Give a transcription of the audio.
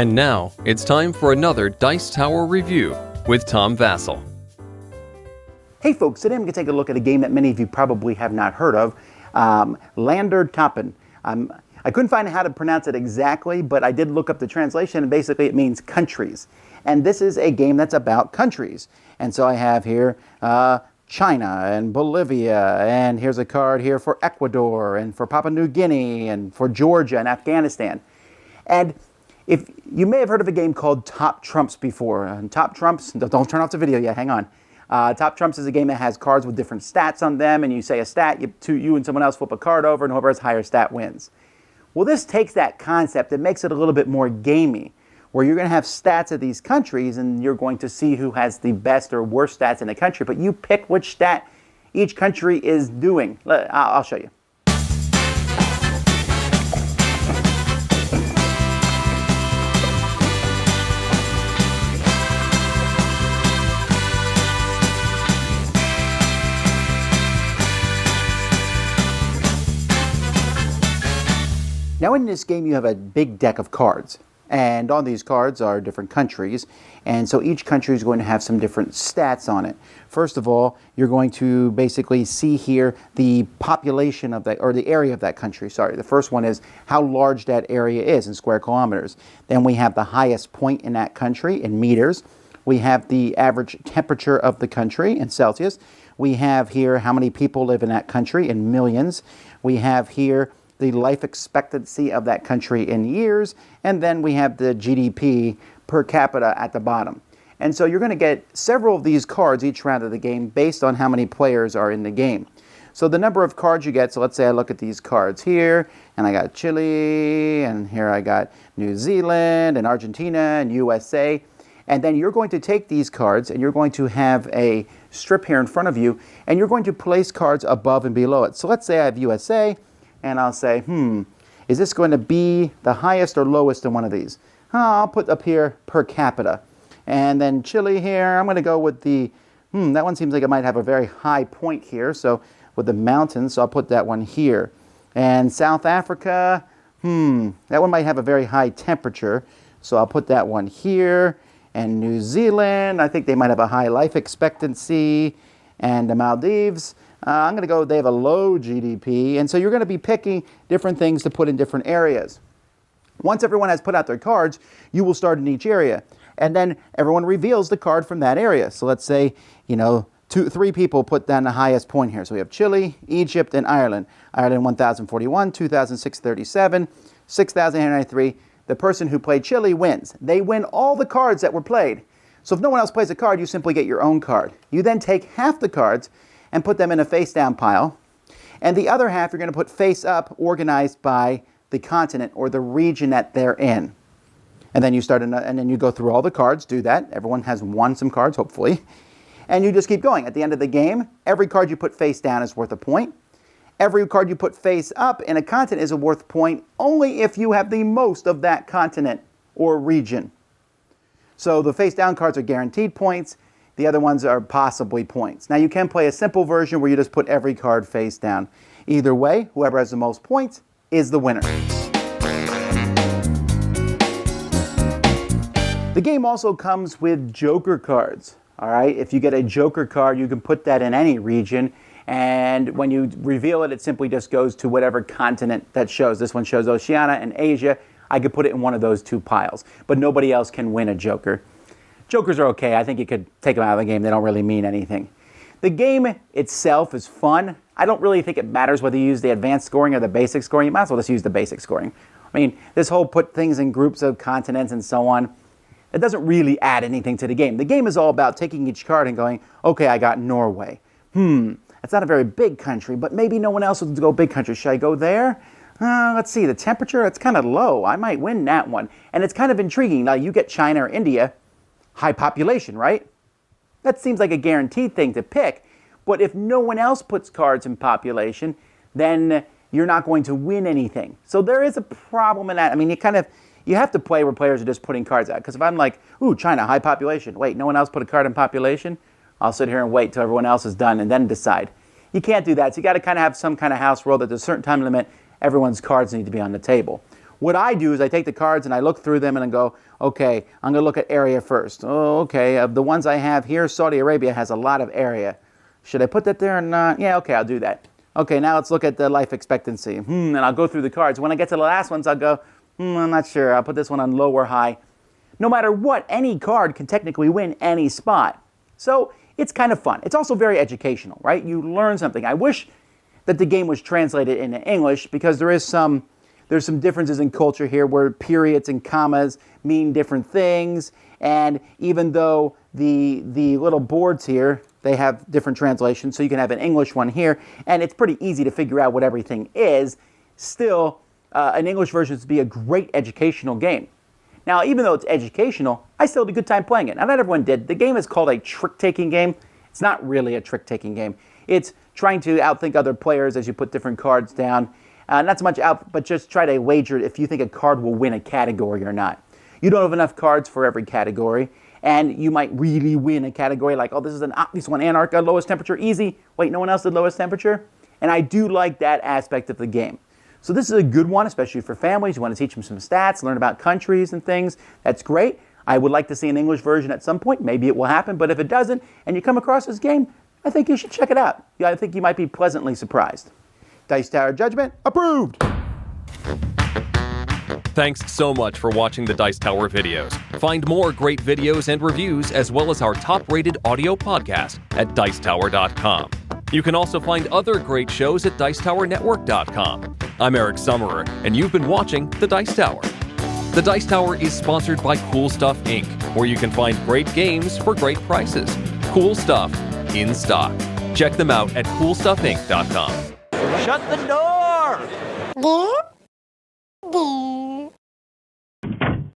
And now, it's time for another Dice Tower review with Tom Vasel. Hey folks, today I'm going to take a look at a game that many of you probably have not heard of, Länder Toppen. I couldn't find how to pronounce it exactly, but I did look up the translation, and basically it means countries. And this is a game that's about countries. And so I have here China and Bolivia, and here's a card here for Ecuador, and for Papua New Guinea, and for Georgia and Afghanistan. And if you may have heard of a game called Top Trumps before. And Top Trumps, don't turn off the video yet, hang on. Top Trumps is a game that has cards with different stats on them, and you say a stat, you and someone else flip a card over, and whoever has higher stat wins. Well, this takes that concept and makes it a little bit more gamey, where you're going to have stats of these countries, and you're going to see who has the best or worst stats in the country, but you pick which stat each country is doing. I'll show you. Now in this game you have a big deck of cards, and on these cards are different countries, and so each country is going to have some different stats on it. First of all, you're going to basically see here the population of that, or the area of that country, sorry. The first one is how large that area is in square kilometers. Then we have the highest point in that country in meters. We have the average temperature of the country in Celsius. We have here how many people live in that country in millions. We have here the life expectancy of that country in years, and then we have the GDP per capita at the bottom. And so you're going to get several of these cards each round of the game based on how many players are in the game. So the number of cards you get, so let's say I look at these cards here, and I got Chile, and here I got New Zealand, and Argentina, and USA, and then you're going to take these cards, and you're going to have a strip here in front of you, and you're going to place cards above and below it. So let's say I have USA, and I'll say, is this going to be the highest or lowest in one of these? I'll put up here per capita. And then Chile here, I'm going to go with the, that one seems like it might have a very high point here, so with the mountains, so I'll put that one here. And South Africa, that one might have a very high temperature, so I'll put that one here. And New Zealand, I think they might have a high life expectancy. And the Maldives, I'm going to go, they have a low GDP, and so you're going to be picking different things to put in different areas. Once everyone has put out their cards, you will start in each area, and then everyone reveals the card from that area. So let's say, three people put down the highest point here. So we have Chile, Egypt, and Ireland. Ireland 1,041, 2,637, 6,893. The person who played Chile wins. They win all the cards that were played. So if no one else plays a card, you simply get your own card. You then take half the cards and put them in a face-down pile, and the other half you're going to put face-up, organized by the continent or the region that they're in. And then you start, and then you go through all the cards, do that. Everyone has won some cards, hopefully. And you just keep going. At the end of the game, every card you put face down is worth a point. Every card you put face up in a continent is worth a point only if you have the most of that continent or region. So the face-down cards are guaranteed points. The other ones are possibly points. Now you can play a simple version where you just put every card face down. Either way, whoever has the most points is the winner. The game also comes with joker cards. All right, if you get a joker card, you can put that in any region, and when you reveal it, it simply just goes to whatever continent that shows. This one shows Oceania and Asia. I could put it in one of those two piles, but nobody else can win a joker. Jokers are okay. I think you could take them out of the game. They don't really mean anything. The game itself is fun. I don't really think it matters whether you use the advanced scoring or the basic scoring. You might as well just use the basic scoring. I mean, this whole put things in groups of continents and so on, it doesn't really add anything to the game. The game is all about taking each card and going, okay, I got Norway. That's not a very big country, but maybe no one else would go big country. Should I go there? Let's see, the temperature, it's kind of low. I might win that one. And it's kind of intriguing. Now, you get China or India, high population, right? That seems like a guaranteed thing to pick. But if no one else puts cards in population, then you're not going to win anything. So there is a problem in that. I mean, you have to play where players are just putting cards out. Because if I'm like, ooh, China, high population. Wait, no one else put a card in population? I'll sit here and wait till everyone else is done and then decide. You can't do that. So you got to kind of have some kind of house rule that there's a certain time limit. Everyone's cards need to be on the table. what I do is I take the cards and I look through them and I go, okay, I'm going to look at area first. Oh, okay, of the ones I have here, Saudi Arabia has a lot of area. Should I put that there or not? Yeah, okay, I'll do that. Okay, now let's look at the life expectancy. And I'll go through the cards. When I get to the last ones, I'll go, I'm not sure. I'll put this one on low or high. No matter what, any card can technically win any spot. So it's kind of fun. It's also very educational, right? You learn something. I wish that the game was translated into English because there's some differences in culture here where periods and commas mean different things. And even though the little boards here, they have different translations, so you can have an English one here, and it's pretty easy to figure out what everything is. Still, an English version would be a great educational game. Now, even though it's educational, I still had a good time playing it. Now, not everyone did. The game is called a trick-taking game. It's not really a trick-taking game. It's trying to outthink other players as you put different cards down. Not so much out, but just try to wager if you think a card will win a category or not. You don't have enough cards for every category, and you might really win a category like, oh, this is one Antarctica, lowest temperature, easy. Wait, no one else did lowest temperature? And I do like that aspect of the game. So this is a good one, especially for families. You want to teach them some stats, learn about countries and things. That's great. I would like to see an English version at some point. Maybe it will happen, but if it doesn't, and you come across this game, I think you should check it out. Yeah, I think you might be pleasantly surprised. Dice Tower Judgment, approved! Thanks so much for watching the Dice Tower videos. Find more great videos and reviews as well as our top-rated audio podcast at Dicetower.com. You can also find other great shows at Dicetowernetwork.com. I'm Eric Summerer, and you've been watching The Dice Tower. The Dice Tower is sponsored by Cool Stuff Inc., where you can find great games for great prices. Cool stuff in stock. Check them out at CoolStuffInc.com. Shut the door! There.